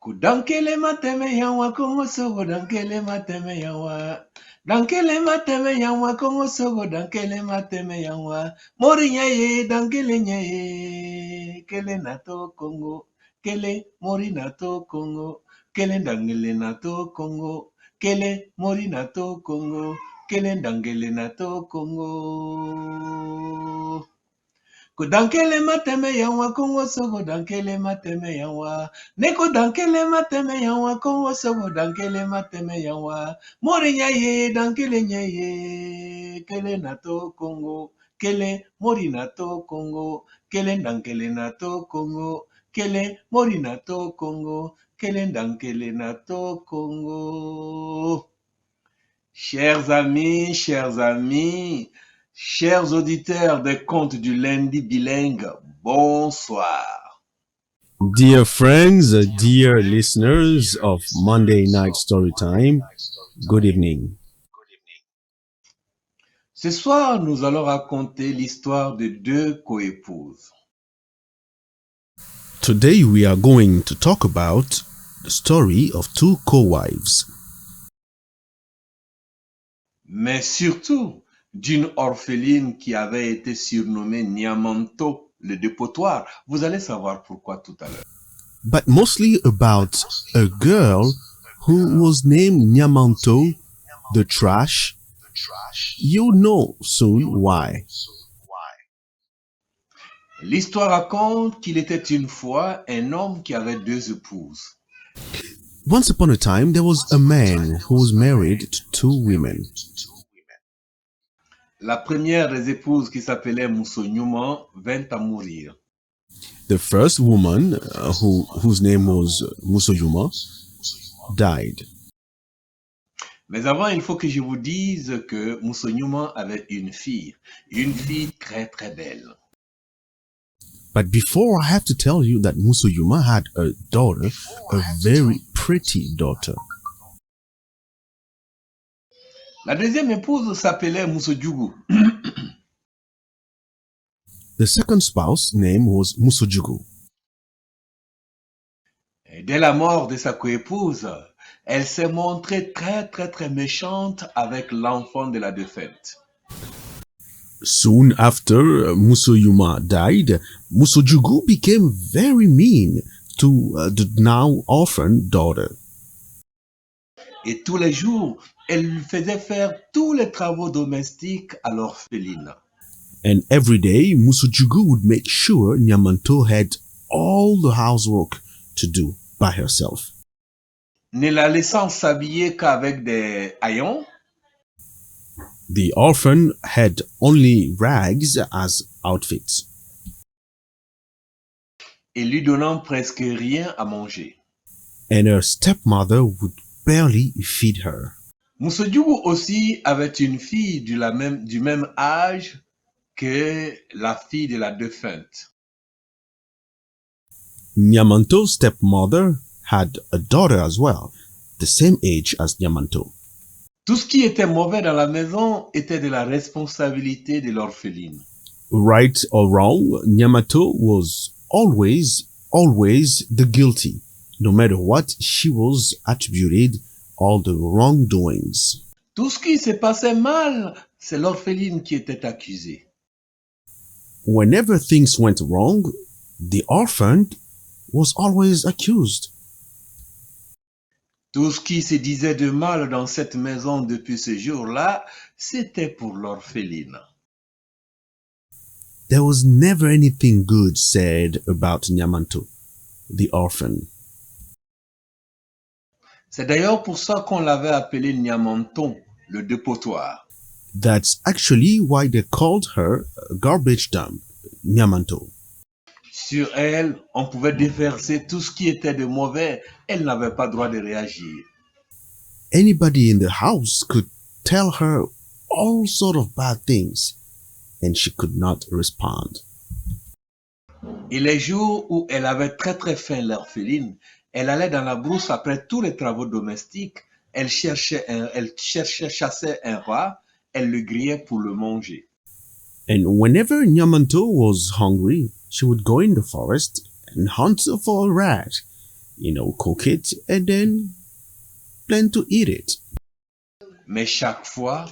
Kudankele mateme yawa kongo sogo dankele mateme yawa. Dankele mateme yawa kongo sogo dankele mateme yawa. Mori nyaye dankele nyaye. Kele nato kongo. Kele mori nato kongo. Kele dangele nato kongo. Kele mori nato kongo. Kele dangele nato kongo. Kudankele mateme yawa kongo sogo dankele mateme yawa. Neko dankele mateme yawa kongo sogo dankele mateme yawa. Mori nyaye dankele nyaye. Kele nato kongo. Kele mori nato kongo. Kele dankele nato kongo. Kele mori nato kongo. Kele dankele nato kongo. Chers amis, chers auditeurs des contes du lundi bilingue, bonsoir. Dear friends, dear listeners of Monday Night Storytime, good evening. Ce soir, nous allons raconter l'histoire de deux coépouses. Today we are going to talk about the story of two co-wives, Mais surtout d'une orpheline qui avait été surnommée Niamanto, le dépotoir. Vous allez savoir pourquoi tout à l'heure. but mostly about a girl who was named Nyamanto, the trash. You know soon why. L'histoire raconte qu'il était une fois un homme qui avait deux épouses. Once upon a time, there was a man who was married to two women. La première des épouses, qui s'appelait Moussonyuma, vint à mourir. The first woman, whose name was Musoyuma, died. Mais avant, il faut que je vous dise que Moussonyuma avait une fille très très belle. But before, I have to tell you that Musoyuma had a daughter, a very pretty daughter. La deuxième épouse s'appelait Moussojugu. The second spouse's name was Musojugu. Et dès la mort de sa coépouse, elle s'est montrée très très très méchante avec l'enfant de la défunte. Soon after Musoyuma died, Musojugu became very mean to the now orphaned daughter. Et tous les jours, elle lui faisait faire tous les travaux domestiques à l'orpheline. And every day, Musojugu would make sure Nyamanto had all the housework to do by herself. Ne la laissant s'habiller qu'avec des haillons, The orphan had only rags as outfits, et lui donnant presque rien à manger. and her stepmother would barely feed her. Moussoudjougou aussi avait une fille du même âge que la fille de la défunte. Nyamanto's stepmother had a daughter as well, the same age as Nyamanto. Tout ce qui était mauvais dans la maison était de la responsabilité de l'orpheline. Right or wrong, Nyamato was always the guilty. No matter what, she was attributed all the wrongdoings. Tout ce qui se passait mal, c'est l'orpheline qui était accusée. Whenever things went wrong, the orphan was always accused. Tout ce qui se disait de mal dans cette maison depuis ce jour-là, c'était pour l'orpheline. There was never anything good said about Nyamanto, the orphan. C'est d'ailleurs pour ça qu'on l'avait appelé Nyamanton, le dépotoir. That's actually why they called her a garbage dump, Nyamanto. Sur elle, on pouvait déverser tout ce qui était de mauvais. Elle n'avait pas droit de réagir. Anybody in the house could tell her all sort of bad things, and she could not respond. Et les jours où elle avait très très faim, l'orpheline, elle allait dans la brousse après tous les travaux domestiques. Elle chassait un rat, elle le grillait pour le manger. And whenever Nyamanto was hungry, she would go in the forest and hunt for a rat cook it and then plan to eat it. Mais chaque fois,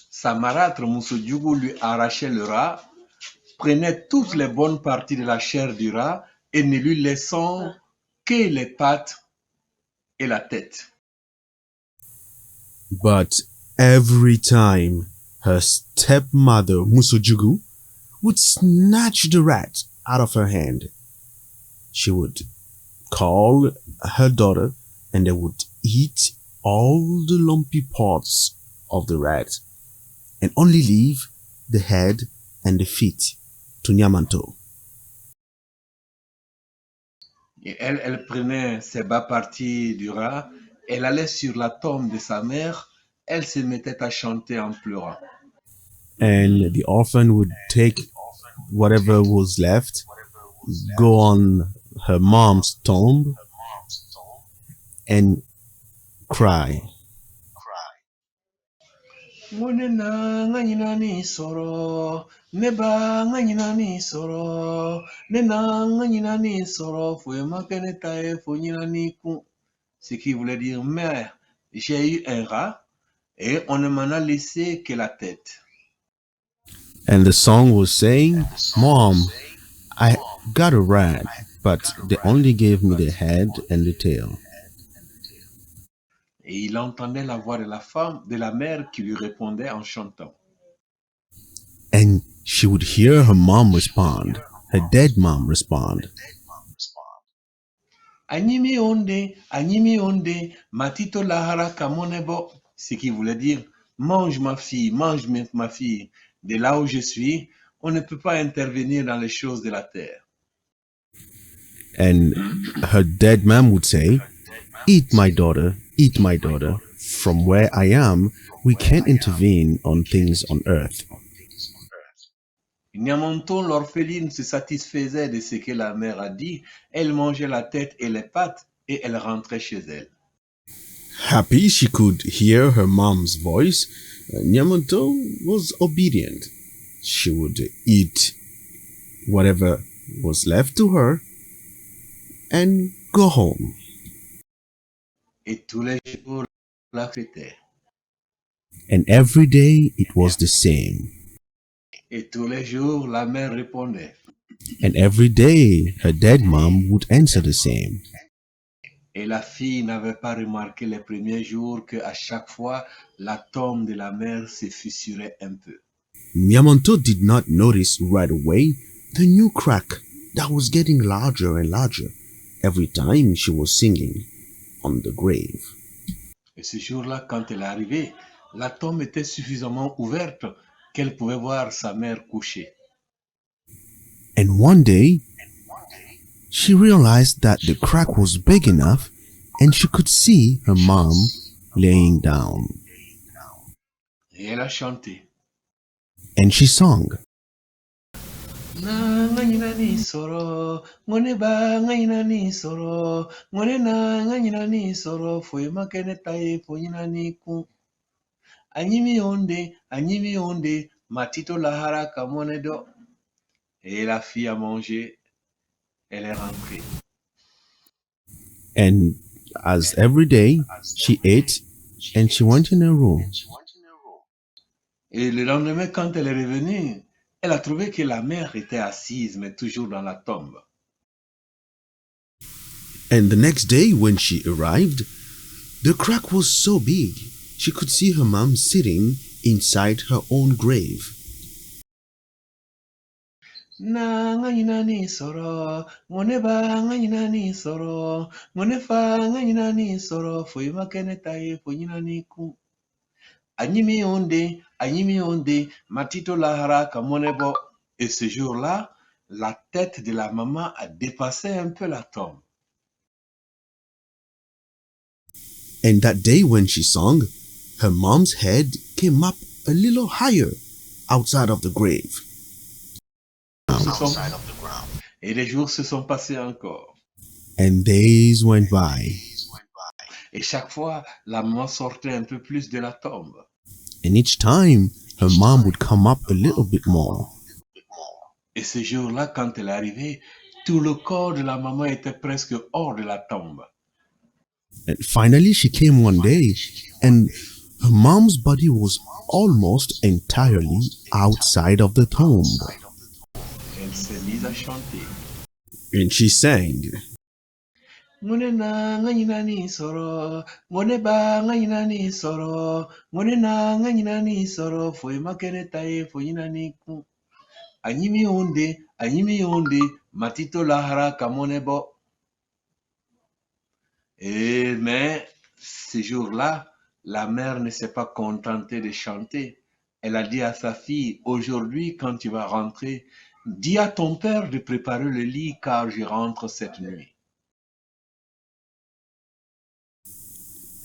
sa marâtre Moussoudjougou lui arrachait le rat, prenait toutes les bonnes parties de la chair du rat et ne lui laissant que les pattes et la tête. But every time her stepmother Musojugu would snatch the rat out of her hand, she would call her daughter and they would eat all the lumpy parts of the rat and only leave the head and the feet to Nyamanto. Et elle prenait ses bas parties du rat, elle allait sur la tombe de sa mère, elle se mettait à chanter en pleurant. And the orphan would take whatever was left, go on her mom's tomb, and cry. Monena nganyina ni soro, neba nganyina ni soro, nena nganyina ni soro, fouema kenetae fonyina ni kun. Ce qui voulait dire, mère, j'ai eu un rat et on ne m'en a laissé que la tête. And the song was saying, Mom, I got a rat, but they only gave me the head and the tail. Et il entendait la voix de la femme, de la mère qui lui répondait en chantant. And she would hear her mom respond, her dead mom respond. Anyimi onde, matito lahara kamonebo, ce qui voulait dire, mange ma fille, ma fille. De là où je suis, on ne peut pas intervenir dans les choses de la terre. And her dead mom would say, eat my daughter, eat my daughter. From where I am, we can't intervene on things on earth. Nyamonton, l'orpheline, se satisfaisait de ce que la mère a dit. Elle mangeait la tête et les pattes et elle rentrait chez elle. Happy she could hear her mom's voice, Nyamonto was obedient. She would eat whatever was left to her and go home. Et tous les jours, la fêtait. And every day it was the same. Et tous les jours, la mère répondait. And every day her dead mom would answer the same. Et la fille n'avait pas remarqué les premiers jours qu'à chaque fois, la tombe de la mère se fissurait un peu. Nyamonto did not notice right away the new crack that was getting larger and larger every time she was singing on the grave. Et ce jour-là, quand elle est arrivée, la tombe était suffisamment ouverte qu'elle pouvait voir sa mère couchée. And one day, she realized that the crack was big enough and she could see her mom laying down. Et elle a chanté. And she sang. Na nganyina ni soro, ngone ba nganyina ni soro, ngone na nganyina ni soro, foi makene tae fonyina ni ku. Anyimi onde, matito lahara kamone do. Et la fille a mangé, elle est rentrée. And as every day, she ate and she went in her room. Et le lendemain, quand elle est revenue, elle a trouvé que la mère était assise, mais toujours dans la tombe. And the next day, when she arrived, the crack was so big she could see her mom sitting inside her own grave. Na nganyina ni soro, ngone ba nganyina ni soro, ngone fa nganyina ni soro, foi makene tae fonyina ni ku. Anyimi onde, matito lahara kamonebo. Et ce jour-là, la tête de la maman a dépassé un peu la tombe. And that day when she sang, her mom's head came up a little higher outside of the grave. Et les jours se sont passés encore. And days went by. Et chaque fois, la maman sortait un peu plus de la tombe. And each time, her mom would come up a little bit more. Et ce jour-là, quand elle est arrivée, Tout le corps de la maman était presque hors de la tombe. And finally, she came one day, and her mom's body was almost entirely outside of the tomb. Elle s'est mise à chanter. And she sang, Ngone na nganyina ni soro, ngone ba nganyina ni soro, ngone na nganyina ni soro, foi makene tae foi ni ku. Anyimi onde, matito lahara kamone bo. Mais ce jour-là, la mère ne s'est pas contentée de chanter. Elle a dit à sa fille, aujourd'hui, quand tu vas rentrer, dis à ton père de préparer le lit car je rentre cette nuit.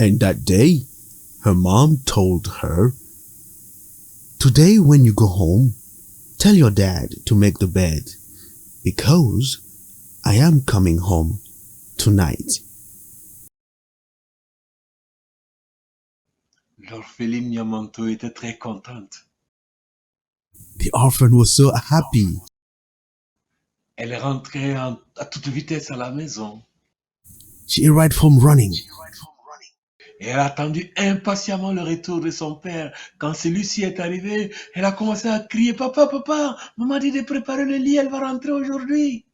and that day, her mom told her, "Today, when you go home, tell your dad to make the bed, because I am coming home tonight." L'orpheline Nyamanto était très contente. The orphan was so happy. Elle est rentrée à toute vitesse à la maison. She arrived home running. Et elle a attendu impatiemment le retour de son père. Quand celui-ci est arrivé, elle a commencé à crier, Papa, papa, maman dit de préparer le lit, elle va rentrer aujourd'hui.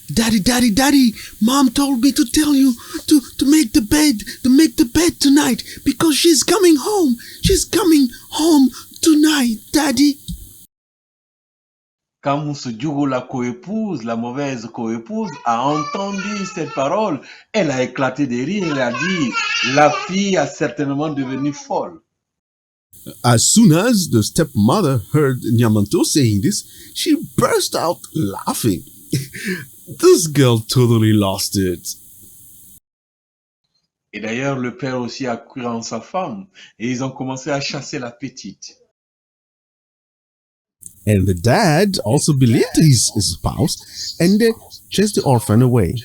Daddy, daddy, daddy, mom told me to tell you to make the bed tonight because she's coming home. She's coming home tonight, daddy. Quand Moussoudjougou, la coépouse, la mauvaise coépouse, a entendu cette parole, elle a éclaté de rire, elle a dit, la fille a certainement devenu folle. As soon as the stepmother heard Nyamanto saying this, she burst out laughing. This girl totally lost it. Et d'ailleurs, le père aussi a cru en sa femme, et ils ont commencé à chasser la petite. And the dad also believed his spouse, and they chased the orphan away.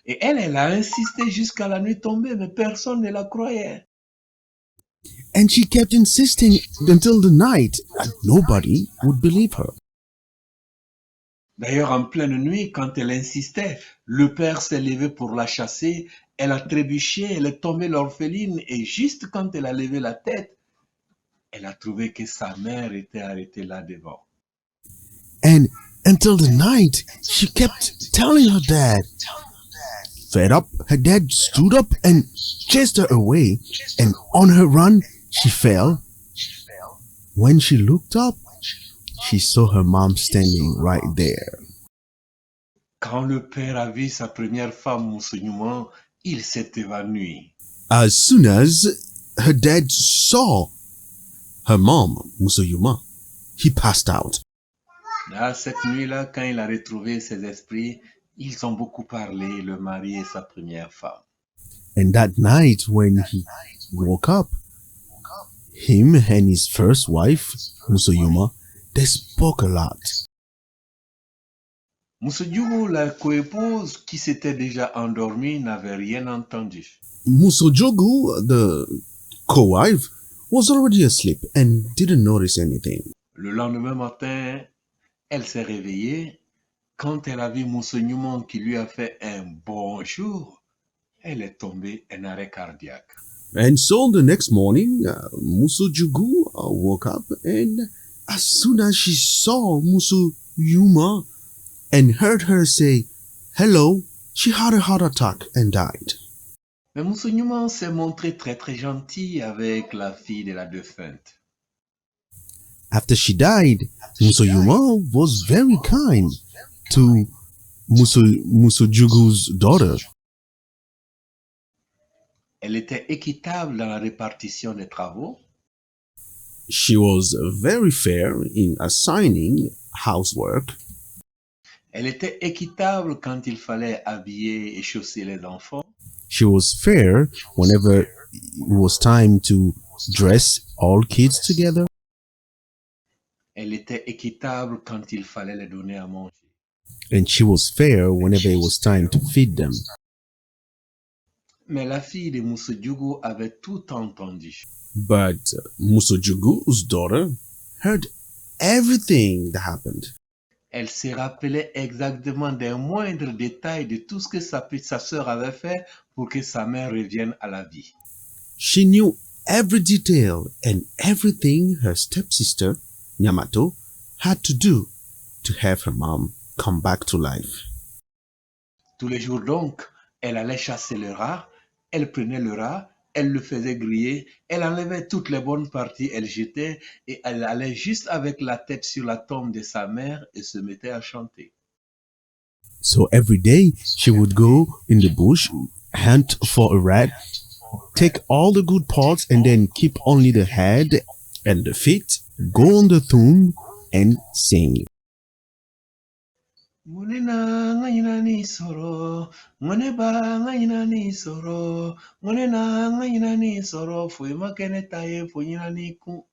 Et elle a insisté jusqu'à la nuit tombée, mais personne ne la croyait. And she kept insisting until the night, and nobody would believe her. D'ailleurs, en pleine nuit, quand elle insistait, le père s'est levé pour la chasser, elle a trébuché, elle est tombée l'orpheline, et juste quand elle a levé la tête, elle a trouvé que sa mère était arrêtée là devant. And until the night, she kept telling her dad. Fed up, her dad stood up and chased her away, and on her run, she fell. When she looked up, she saw her mom standing right there. Quand le père a vu sa première femme Moussounouman, il s'est évanoui. As soon as her dad saw her mom, Musoyuma, he passed out. Là, cette nuit-là, quand il a retrouvé ses esprits, ils ont beaucoup parlé, le mari et sa première femme. And that night, when he woke up, him and his first wife, Musoyuma, they spoke a lot. Moussoudjougou, la coépouse, qui s'était déjà endormie, n'avait rien entendu. Musojogu, the co-wife, was already asleep and didn't notice anything. Le lendemain matin, elle s'est réveillée. Quand elle a vu Moussounouman qui lui a fait un bonjour, elle est tombée en arrêt cardiaque. And so the next morning, Musojugu woke up, and as soon as she saw Musoyuma and heard her say hello, she had a heart attack and died. Mais Moussounouman s'est montré très très gentil avec la fille de la défunte. After she died, Musoyuma was very kind to Musojugu's daughter. Elle était équitable dans la répartition des travaux. She was very fair in assigning housework. Elle était équitable quand il fallait habiller et chausser les enfants. She was fair whenever it was time to dress all kids together. Elle était équitable quand il fallait les donner à manger. And she was fair whenever it was time to feed them. Mais la fille de Moussoudjougou avait tout entendu. But Musojugu's daughter heard everything that happened. Elle se rappelait exactement des moindres détails de tout ce que sa sœur avait fait pour que sa mère revienne à la vie. She knew every detail and everything her stepsister, Yamato, had to do to have her mom come back to life. Tous les jours donc, elle allait chasser le rat, elle prenait le rat, elle le faisait griller, elle enlevait toutes les bonnes parties, elle jetait et elle allait juste avec la tête sur la tombe de sa mère et se mettait à chanter. So every day she would go in the bush, hunt for a rat, take all the good parts and then keep only the head and the feet, go on the tomb and sing. Monena ngayina ni soro, moneba ngayina ni soro, monena ngayina ni soro, fouima kene taye fouina ni ku.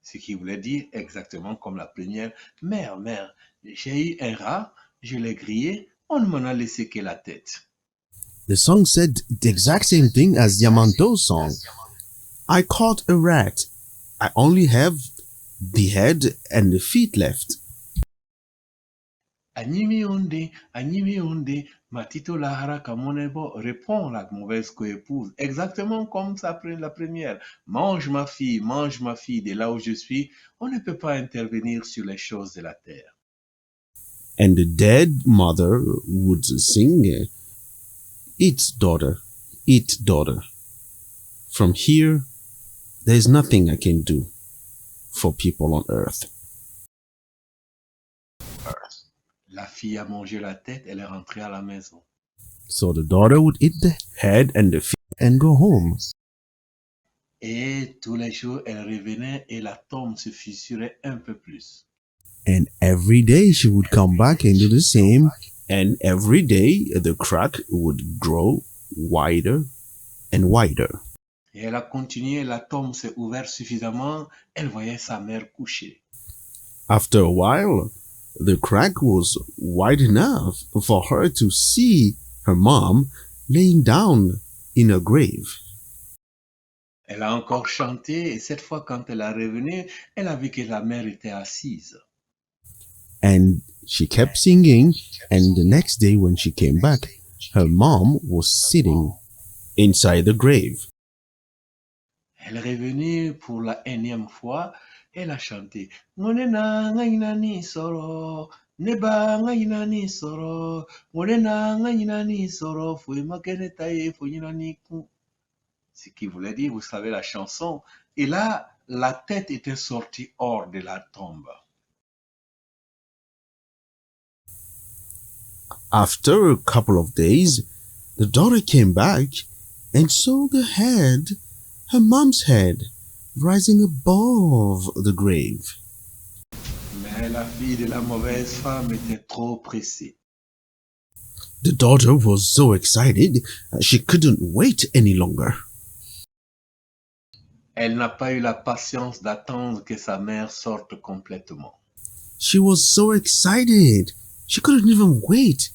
Ce qui voulait dire exactement comme la première, mère, mère, j'ai eu un rat, je l'ai grillé, on ne m'en a laissé que la tête. The song said the exact same thing as Yamanto's song. I caught a rat. I only have the head and the feet left. Anyimi onde, Matito Lahara Kamonebo répond la mauvaise coépouse, exactement comme la première. Mange ma fille, de là où je suis, on ne peut pas intervenir sur les choses de la terre. And the dead mother would sing, eat, daughter, eat, daughter. From here, there's nothing I can do for people on earth. La fille a mangé la tête, elle est rentrée à la maison. So the daughter would eat the head and the feet and go home. Et tous les jours, elle revenait et la tombe se fissurait un peu plus. And every day she would come back and do the same. And every day the crack would grow wider and wider. Et elle a continué, la tombe s'est ouverte suffisamment, elle voyait sa mère couchée. After a while, the crack was wide enough for her to see her mom laying down in a grave. Elle a encore chanté et cette fois, quand elle est revenue, elle a vu que la mère était assise. And she kept singing, and the next day when she came back, her mom was sitting inside the grave. Elle est revenue pour la énième fois, elle a chanté Monena ngayina ni soro, neba ngayina ni soro, monena ngayina ni soro, fouima kene taye fouina ni ku. Ce qui voulait dire, vous savez la chanson, et là, la tête était sortie hors de la tombe. After a couple of days, the daughter came back and saw the head, her mom's head, rising above the grave. Mais la fille de la mauvaise femme était trop pressée. The daughter was so excited, she couldn't wait any longer. Elle n'a pas eu la patience d'attendre que sa mère sorte complètement. She was so excited, she couldn't even wait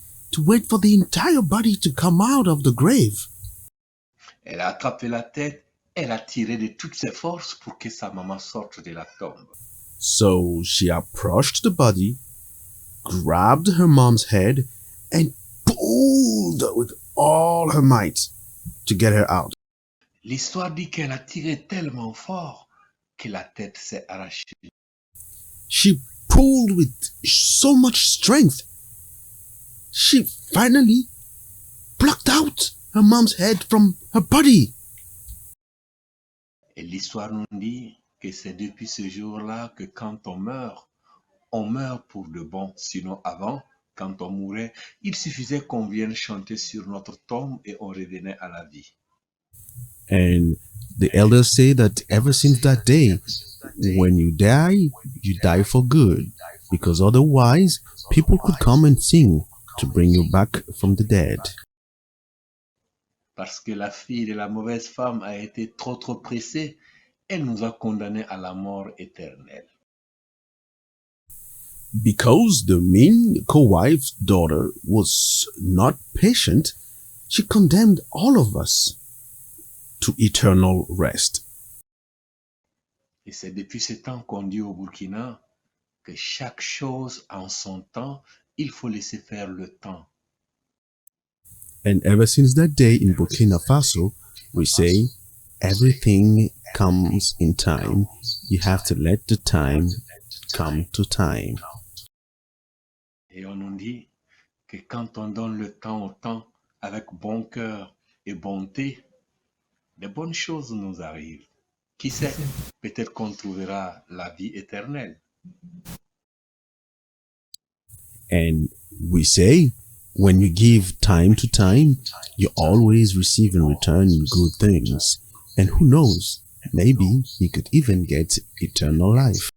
for the entire body to come out of the grave. Elle a attrapé la tête, elle a tiré de toutes ses forces pour que sa maman sorte de la tombe. So she approached the body, grabbed her mom's head, and pulled with all her might to get her out. L'histoire dit qu'elle a tiré tellement fort que la tête s'est arrachée. She pulled with so much strength. She finally plucked out her mom's head from her body. Et l'histoire nous dit que c'est depuis ce jour-là que quand on meurt pour de bon. Sinon avant, quand on mourait, il suffisait qu'on vienne chanter sur notre tombe et on revenait à la vie. And the elders say that ever since that day, when you die for good, because otherwise people could come and sing to bring you back from the dead. Parce que la fille de la mauvaise femme a été trop pressée, elle nous a condamnés à la mort éternelle. Because the mean co-wife's daughter was not patient, she condemned all of us to eternal rest. Et c'est depuis ce temps qu'on dit au Burkina, que chaque chose en son temps, il faut laisser faire le temps. And ever since that day in Burkina Faso, we say everything comes in time. You have to let the time come to time. Et on nous dit que quand on donne le temps au temps avec bon cœur et bonté, de bonnes choses nous arrivent. Qui sait, peut-être qu'on trouvera la vie éternelle. And we say when you give time to time, you always receive in return good things. And who knows, maybe you could even get eternal life.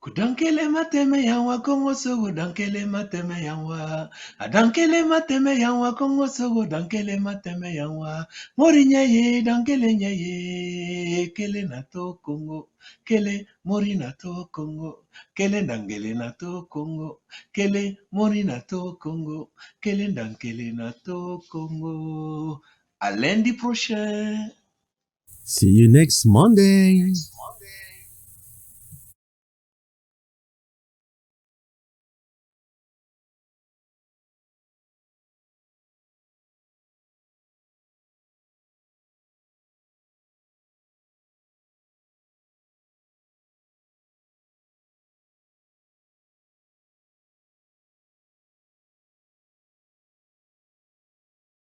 Kudankele mateme yanwa Kongo sogo dankele mateme yanwa adankele mateme yanwa Kongo sogo dankele mateme yanwa morinya ye dankele nye kele nato Kongo kele mori nato Kongo kele dangele nato Kongo kele mori nato Kongo kele dankele nato Congo. À lundi prochain. See you next Monday.